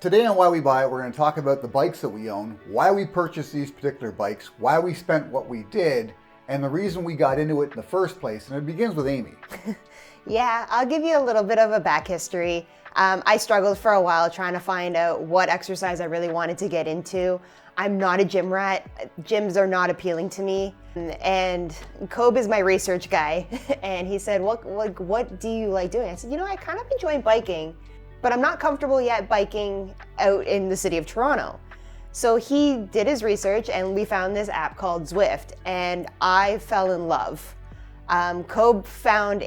Today on Why We Buy It, we're going to talk about the bikes that we own, why we purchased these particular bikes, why we spent what we did, and the reason we got into it in the first place. And it begins with Amy. Yeah, I'll give you a little bit of a back history. I struggled for a while trying to find out what exercise I really wanted to get into. I'm not a gym rat. Gyms are not appealing to me. And Cobe is my research guy. And he said, what do you like doing? I said, I kind of enjoy biking, but I'm not comfortable yet biking out in the city of Toronto. So he did his research and we found this app called Zwift, and I fell in love. Cobe found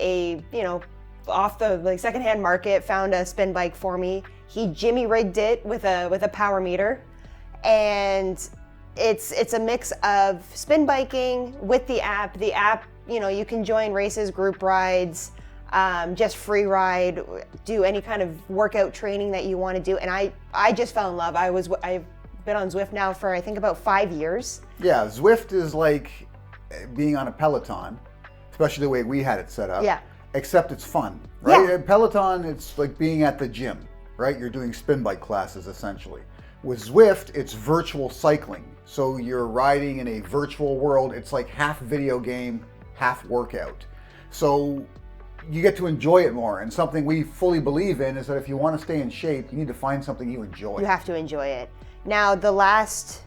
off the secondhand market, found a spin bike for me. He jimmy rigged it with a power meter, and it's a mix of spin biking with the app. The app, you can join races, group rides, just free ride, do any kind of workout training that you want to do. And I just fell in love. I've been on Zwift now for I think about 5 years. Yeah, Zwift is like being on a Peloton, especially the way we had it set up. Yeah. Except it's fun, right? Yeah. At Peloton, it's like being at the gym, right? You're doing spin bike classes essentially. With Zwift, it's virtual cycling. So you're riding in a virtual world. It's like half video game, half workout. So you get to enjoy it more. And something we fully believe in is that if you want to stay in shape, you need to find something you enjoy. You have to enjoy it. Now, the last,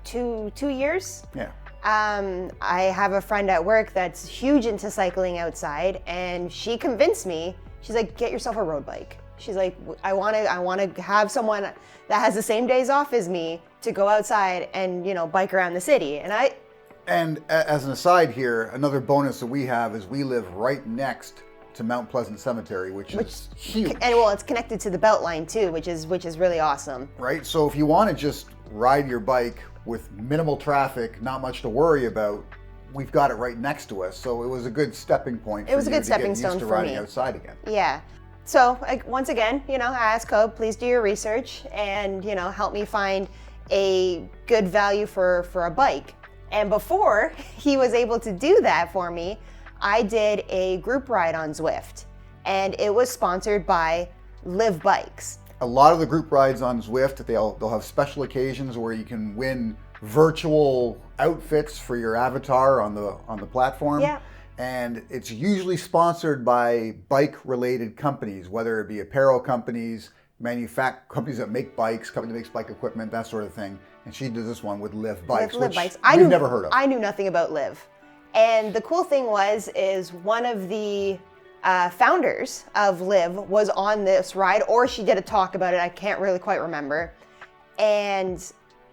two years? Yeah. I have a friend at work that's huge into cycling outside, and she convinced me. She's like, get yourself a road bike. She's like, I want to have someone that has the same days off as me to go outside and, bike around the city. And as an aside here, another bonus that we have is we live right next to Mount Pleasant Cemetery, which is huge. And it's connected to the Beltline too, which is really awesome. Right. So if you want to just ride your bike with minimal traffic, not much to worry about, we've got it right next to us. So it was a good stepping point. It was a good stepping stone for me. Riding outside again. Yeah. So once again, I asked Cobe, please do your research and help me find a good value for a bike. And before he was able to do that for me, I did a group ride on Zwift, and it was sponsored by Live Bikes. A lot of the group rides on Zwift, they'll have special occasions where you can win virtual outfits for your avatar on the platform. Yeah. And it's usually sponsored by bike-related companies, whether it be apparel companies, companies that make bikes, company that makes bike equipment, that sort of thing. And she did this one with Live Bikes, Live which Bikes. we've never heard of. I knew nothing about Live. And the cool thing is one of the founders of Live was on this ride, or she did a talk about it. I can't really quite remember. And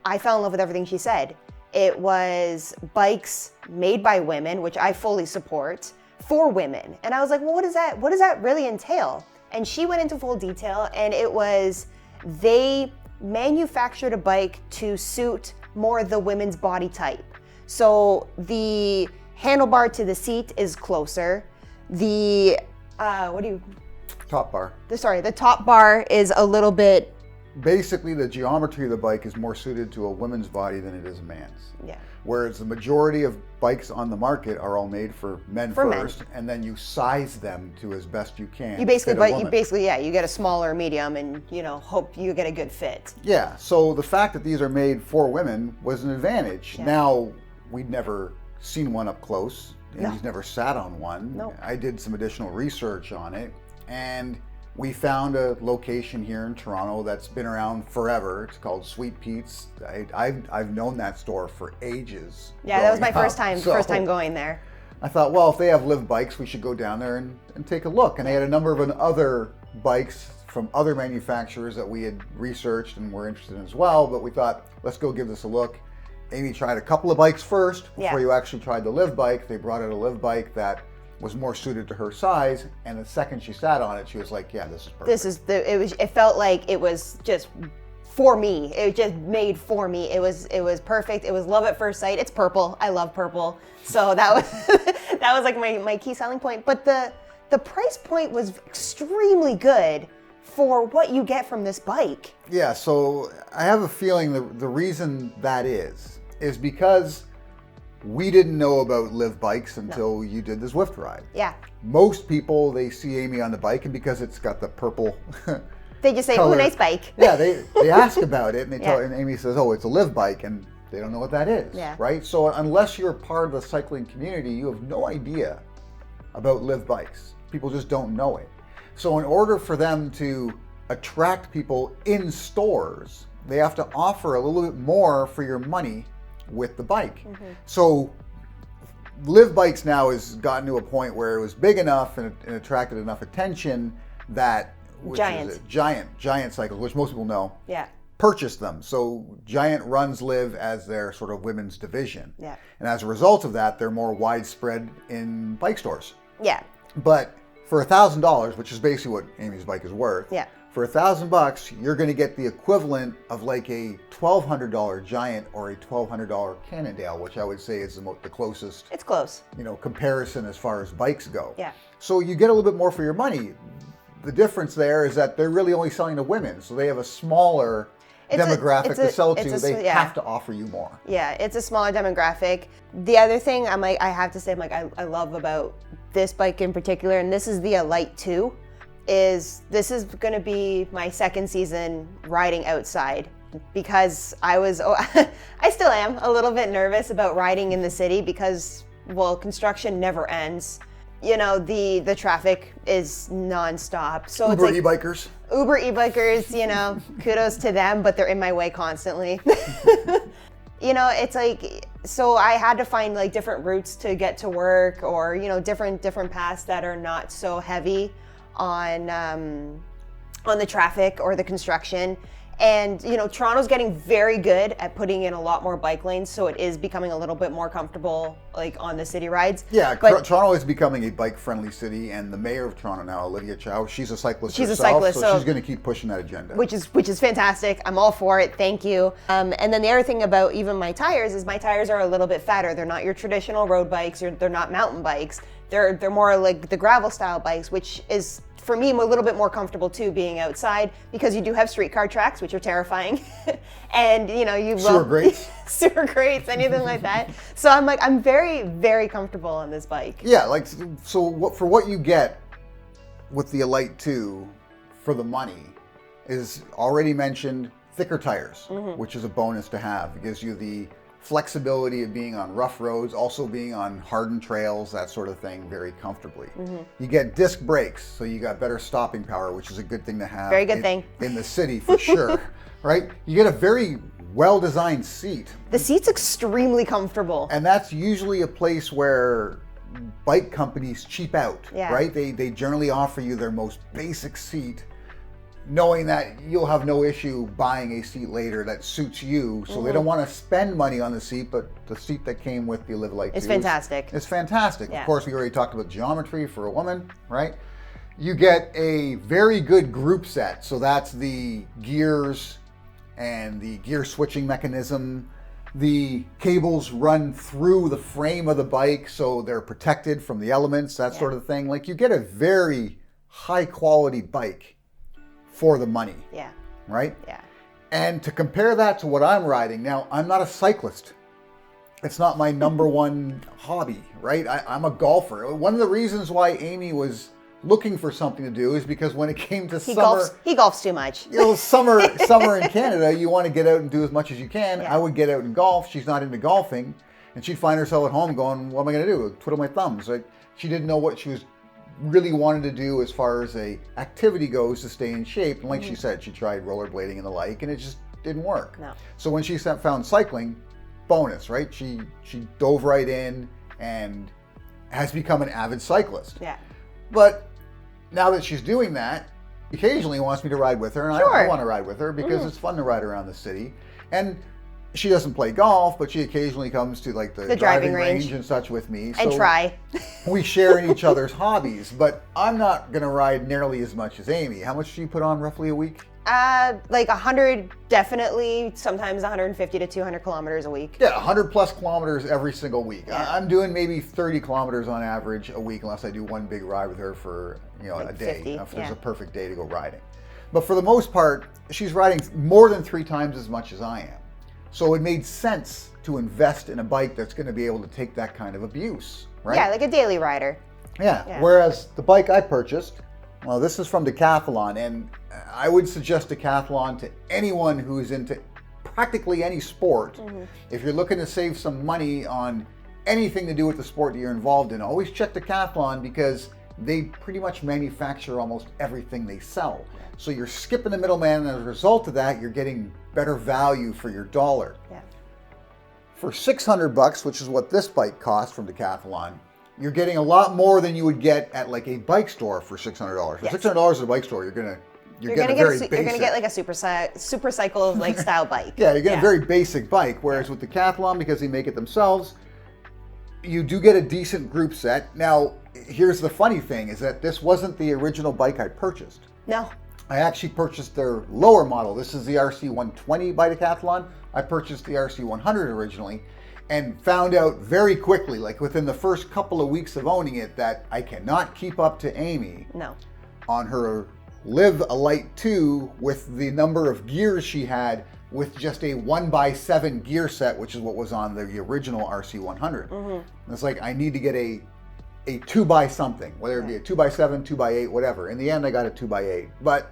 I fell in love with everything she said. It was bikes made by women, which I fully support, for women. And I was like, well, what does that really entail? And she went into full detail, and it was they manufactured a bike to suit more the women's body type. So the handlebar to the seat is closer. The top bar. The top bar is a little bit. Basically, the geometry of the bike is more suited to a woman's body than it is a man's. Yeah. Whereas the majority of bikes on the market are all made for men first, and then you size them to as best you can. You basically get a smaller, medium, and hope you get a good fit. Yeah. So the fact that these are made for women was an advantage. Yeah. Now, we'd never seen one up close. No. He's never sat on one. No. I did some additional research on it, and we found a location here in Toronto that's been around forever. It's called Sweet Pete's. I've known that store for ages. Yeah, that was my first time going there. I thought, well, if they have Live Bikes, we should go down there and take a look. And they had a number of other bikes from other manufacturers that we had researched and were interested in as well. But we thought, let's go give this a look. Amy tried a couple of bikes first before you actually tried the Live Bike. They brought out a Live Bike that was more suited to her size, and the second she sat on it, she was like, yeah, this is perfect. It felt like it was just for me. It was just made for me. It was perfect. It was love at first sight. It's purple. I love purple. So that was like my key selling point. But the price point was extremely good for what you get from this bike. Yeah, so I have a feeling the reason that is because we didn't know about Live Bikes until you did the Zwift ride. Yeah. Most people, they see Amy on the bike, and because it's got the purple They just say, color. "Ooh, nice bike." Yeah, they ask about it, and Yeah. and Amy says, "Oh, it's a live bike," and they don't know what that is, Yeah. right? So unless you're part of the cycling community, you have no idea about live bikes. People just don't know it. So in order for them to attract people in stores, they have to offer a little bit more for your money with the bike. So live bikes now has gotten to a point where it was big enough and attracted enough attention that giant cycles, which most people know, Yeah. purchased them. So Giant runs Live as their sort of women's division. Yeah. And as a result of that, they're more widespread in bike stores. Yeah. But for $1,000, which is basically what Amy's bike is worth, Yeah. for $1,000, you're going to get the equivalent of like a $1,200 Giant or a $1,200 Cannondale, which I would say is the closest, It's close. comparison as far as bikes go. Yeah. So you get a little bit more for your money. The difference there is that they're really only selling to women, so they have a smaller demographic to sell to. They have to offer you more. Yeah, it's a smaller demographic. The other thing I have to say, I love about this bike in particular, and this is the Elite 2, is this is going to be my second season riding outside, because I still am a little bit nervous about riding in the city because, well, construction never ends. The traffic is nonstop. So Uber it's like e-bikers. Uber e-bikers, kudos to them, but they're in my way constantly. It's like, so I had to find like different routes to get to work, or, different paths that are not so heavy on the traffic or the construction. And, Toronto's getting very good at putting in a lot more bike lanes, so it is becoming a little bit more comfortable, like on the city rides. Yeah, but Toronto is becoming a bike-friendly city, and the mayor of Toronto now, Olivia Chow, she's a cyclist She's herself, a cyclist, so she's going to keep pushing that agenda. which is fantastic. I'm all for it. Thank you. And then the other thing about even my tires is my tires are a little bit fatter. They're not your traditional road bikes, or they're not mountain bikes. They're more like the gravel style bikes, which is, for me, I'm a little bit more comfortable too being outside, because you do have streetcar tracks, which are terrifying. And you Sewer grates. sewer grates, anything like that. So I'm very, very comfortable on this bike. Yeah, for what you get with the Elite 2 for the money is already mentioned thicker tires, which is a bonus to have. It gives you the flexibility of being on rough roads, also being on hardened trails, that sort of thing, very comfortably. You get disc brakes, so you got better stopping power, which is a good thing to have. Very good thing. In the city, for sure, right? You get a very well-designed seat. The seat's extremely comfortable. And that's usually a place where bike companies cheap out, Yeah. right? They generally offer you their most basic seat, knowing that you'll have no issue buying a seat later that suits you. So they don't want to spend money on the seat, but the seat that came with the Elite 2 It's fantastic. It's fantastic. Yeah. Of course, we already talked about geometry for a woman, right? You get a very good group set. So that's the gears and the gear switching mechanism. The cables run through the frame of the bike, so they're protected from the elements, that sort of thing. Like, you get a very high quality bike for the money. Yeah. Right? Yeah. And to compare that to what I'm riding, now, I'm not a cyclist. It's not my number one hobby, right? I'm a golfer. One of the reasons why Amy was looking for something to do is because when it came to summer, he golfs too much. summer in Canada, you want to get out and do as much as you can. Yeah. I would get out and golf. She's not into golfing, and she'd find herself at home going, "What am I going to do? Twiddle my thumbs." Like, she didn't know what she was really wanted to do as far as a activity goes to stay in shape. And like she said, she tried rollerblading and the like, and it just didn't work. No. So when she found cycling, bonus, right? She dove right in and has become an avid cyclist. Yeah. But now that she's doing that, occasionally wants me to ride with her, and I want to ride with her because it's fun to ride around the city. And she doesn't play golf, but she occasionally comes to like the driving range and such with me. And try. We share in each other's hobbies, but I'm not going to ride nearly as much as Amy. How much do you put on roughly a week? Like 100, definitely, sometimes 150 to 200 kilometers a week. Yeah, 100 plus kilometers every single week. Yeah. I'm doing maybe 30 kilometers on average a week, unless I do one big ride with her for Like a day. 50, If there's yeah. a perfect day to go riding. But for the most part, she's riding more than 3 times as much as I am. So it made sense to invest in a bike that's going to be able to take that kind of abuse, right? Yeah, like a daily rider. Yeah. Yeah. Whereas the bike I purchased, well, this is from Decathlon, and I would suggest Decathlon to anyone who's into practically any sport. If you're looking to save some money on anything to do with the sport that you're involved in, always check Decathlon because they pretty much manufacture almost everything they sell. So you're skipping the middleman, and as a result of that, you're getting better value for your dollar. Yeah. For $600, which is what this bike costs from Decathlon, you're getting a lot more than you would get at like a bike store for $600. For $600 at a bike store, you're getting a very basic. You're gonna get like a super cycle like style bike. Yeah, you're getting a very basic bike. Whereas with Decathlon, because they make it themselves, you do get a decent group set. Now, here's the funny thing: is that this wasn't the original bike I purchased. No. I actually purchased their lower model. This is the RC120 by Decathlon. I purchased the RC100 originally and found out very quickly, like within the first couple of weeks of owning it, that I cannot keep up to Amy on her Live Elite 2 with the number of gears she had with just a 1x7 gear set, which is what was on the original RC100. And it's like, I need to get a 2x something, whether it be a 2x7, 2x8, whatever. In the end, I got a 2x8. But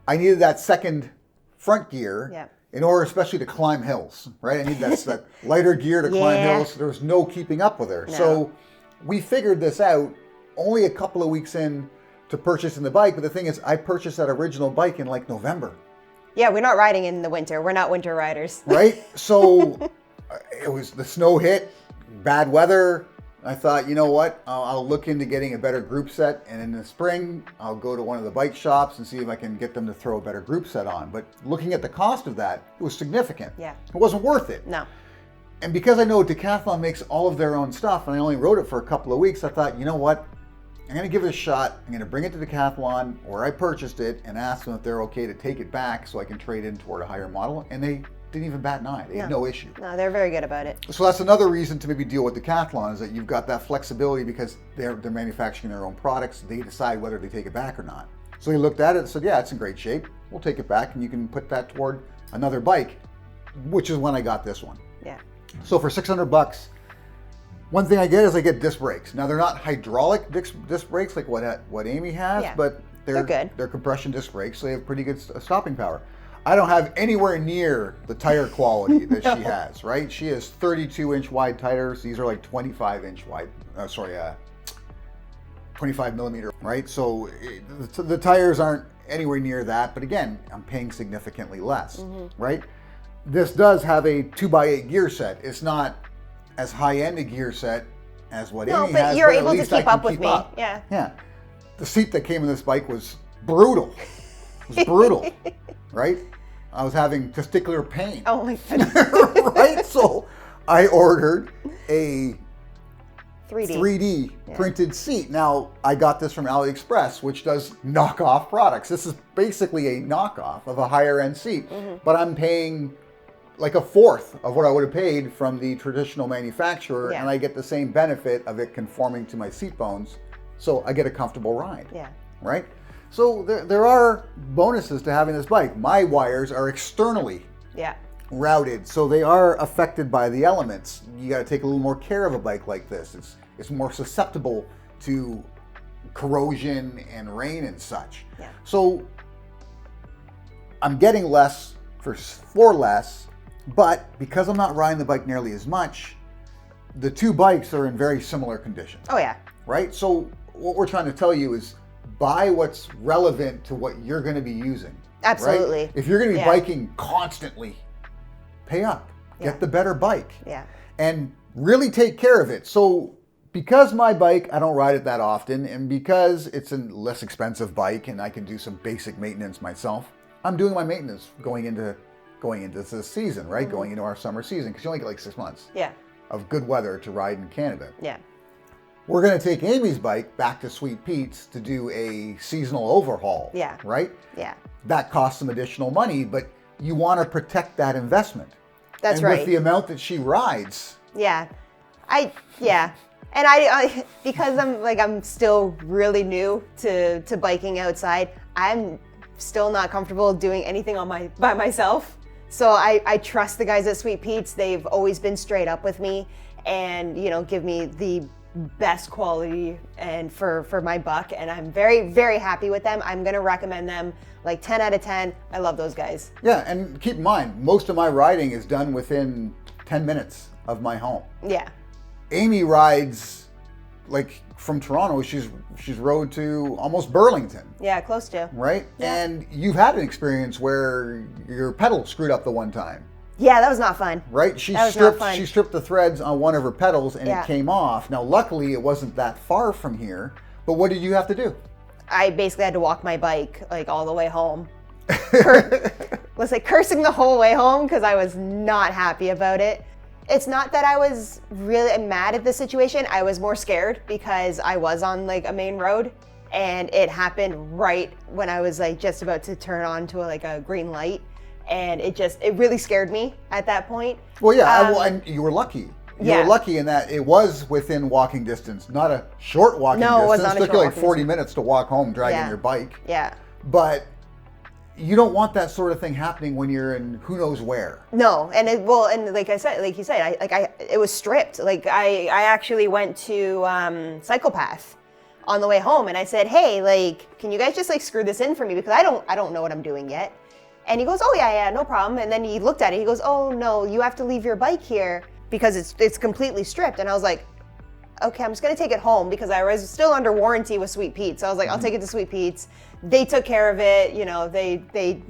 I needed that second front gear in order especially to climb hills, right? I need that lighter gear to climb hills. There was no keeping up with her. No. So we figured this out only a couple of weeks in to purchasing the bike. But the thing is, I purchased that original bike in like November. Yeah, we're not riding in the winter. We're not winter riders. Right? So it was, the snow hit, bad weather. I thought, you know what, I'll look into getting a better group set, and in the spring, I'll go to one of the bike shops and see if I can get them to throw a better group set on. But looking at the cost of that, it was significant. Yeah. It wasn't worth it. No. And because I know Decathlon makes all of their own stuff, and I only rode it for a couple of weeks, I thought, you know what, I'm going to give it a shot. I'm going to bring it to Decathlon where I purchased it and ask them if they're okay to take it back so I can trade in toward a higher model. And they didn't even bat an eye. They had no issue. No, they're very good about it. So that's another reason to maybe deal with Decathlon, is that you've got that flexibility because they're manufacturing their own products. They decide whether they take it back or not. So he looked at it and said, yeah, it's in great shape. We'll take it back and you can put that toward another bike, which is when I got this one. Yeah. So for $600, one thing I get is I get disc brakes. Now they're not hydraulic disc brakes like what Amy has, but they're good. They're compression disc brakes, so they have pretty good stopping power. I don't have anywhere near the tire quality that she has, right? She has 32-inch wide tires. These are like 25-inch wide, 25 millimeter, right? So the tires aren't anywhere near that, but again, I'm paying significantly less, right? This does have a 2x8 gear set. It's not as high-end a gear set as what Amy has. No, but you're able to keep up with me. Yeah. Yeah. The seat that came in this bike was brutal. It was brutal, right? I was having testicular pain. Oh my goodness. Right? So I ordered a 3D printed seat. Now, I got this from AliExpress, which does knockoff products. This is basically a knockoff of a higher end seat, but I'm paying like a fourth of what I would have paid from the traditional manufacturer, and I get the same benefit of it conforming to my seat bones, so I get a comfortable ride. Yeah. Right? So there are bonuses to having this bike. My wires are externally routed, so they are affected by the elements. You got to take a little more care of a bike like this. It's more susceptible to corrosion and rain and such. Yeah. So I'm getting less for less, but because I'm not riding the bike nearly as much, the two bikes are in very similar condition. Oh yeah. Right? So what we're trying to tell you is buy what's relevant to what you're going to be using. Absolutely. Right? If you're going to be biking constantly, pay up. Get the better bike. Yeah. And really take care of it. So because my bike, I don't ride it that often, and because it's a less expensive bike and I can do some basic maintenance myself, I'm doing my maintenance going into this season, right? Going into our summer season, because you only get like 6 months of good weather to ride in Canada. Yeah. We're going to take Amy's bike back to Sweet Pete's to do a seasonal overhaul. Yeah. Right? Yeah. That costs some additional money, but you want to protect that investment. That's and right. with the amount that she rides. Yeah. And I because I'm still really new to biking outside, I'm still not comfortable doing anything by myself. So I trust the guys at Sweet Pete's. They've always been straight up with me and, give me the best quality and for my buck, and I'm very, very happy with them. I'm gonna recommend them like 10 out of 10. I love those guys. Yeah, and keep in mind, most of my riding is done within 10 minutes of my home. Yeah. Amy rides like from Toronto, she's rode to almost Burlington. Yeah, close to. Right? Yeah. And you've had an experience where your pedal screwed up the one time. Yeah, that was not fun. Right? She stripped the threads on one of her pedals and it came off. Now, luckily, it wasn't that far from here, but what did you have to do? I basically had to walk my bike like all the way home. Was like cursing the whole way home because I was not happy about it. It's not that I was really mad at the situation. I was more scared because I was on like a main road and it happened right when I was like just about to turn on to like a green light. And it really scared me at that point. Well, yeah, and you were lucky. You were lucky in that it was within walking distance, not a short walking distance. No, it was not a short walking distance. It took you like 40 distance. minutes to walk home dragging your bike. Yeah. But you don't want that sort of thing happening when you're in who knows where. No, and like you said, it was stripped. Like I actually went to Cyclepath on the way home, and I said, hey, like, can you guys just like screw this in for me because I don't know what I'm doing yet. And he goes, oh yeah, no problem. And then he looked at it. He goes, oh no, you have to leave your bike here because it's completely stripped. And I was like, okay, I'm just gonna take it home because I was still under warranty with Sweet Pete. So I was like, I'll take it to Sweet Pete's. They took care of it. You know, they did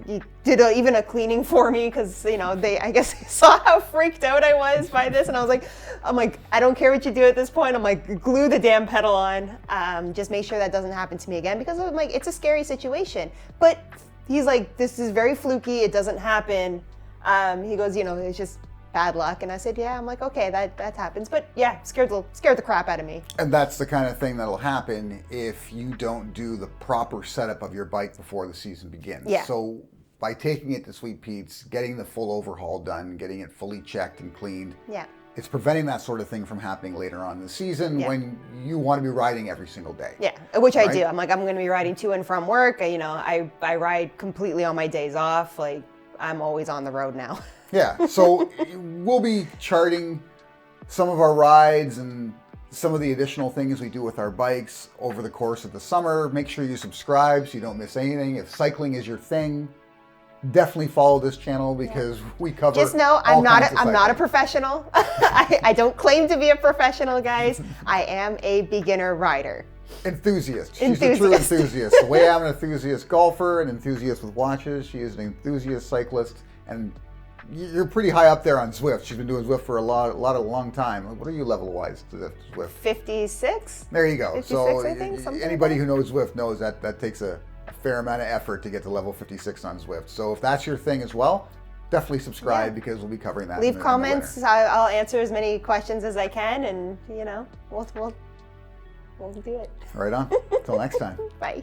even a cleaning for me because, you know, I guess they saw how freaked out I was by this. And I'm like, I don't care what you do at this point. I'm like, glue the damn pedal on. Just make sure that doesn't happen to me again because I'm like, it's a scary situation. But he's like, this is very fluky. It doesn't happen. He goes, you know, it's just bad luck. And I said, yeah. I'm like, okay, that happens. But yeah, scared the crap out of me. And that's the kind of thing that'll happen if you don't do the proper setup of your bike before the season begins. Yeah. So by taking it to Sweet Pete's, getting the full overhaul done, getting it fully checked and cleaned, it's preventing that sort of thing from happening later on in the season when you want to be riding every single day. Yeah, which I do. I'm like, I'm going to be riding to and from work. You know, I ride completely on my days off. Like, I'm always on the road now. Yeah, so we'll be charting some of our rides and some of the additional things we do with our bikes over the course of the summer. Make sure you subscribe so you don't miss anything. If cycling is your thing, definitely follow this channel because we cover. Just know I'm not a professional. I don't claim to be a professional, guys. I am a beginner rider. Enthusiast. She's a true enthusiast. The way I'm an enthusiast golfer, an enthusiast with watches, she is an enthusiast cyclist, and you're pretty high up there on Zwift. She's been doing Zwift for a long time. What are you level-wise to Zwift? 56. There you go. 56, so I think, anybody who knows Zwift knows that takes a fair amount of effort to get to level 56 on Zwift. So if that's your thing as well, definitely subscribe because we'll be covering that. Leave comments. I'll answer as many questions as I can, and you know, we'll do it. Right on. Until next time. Bye.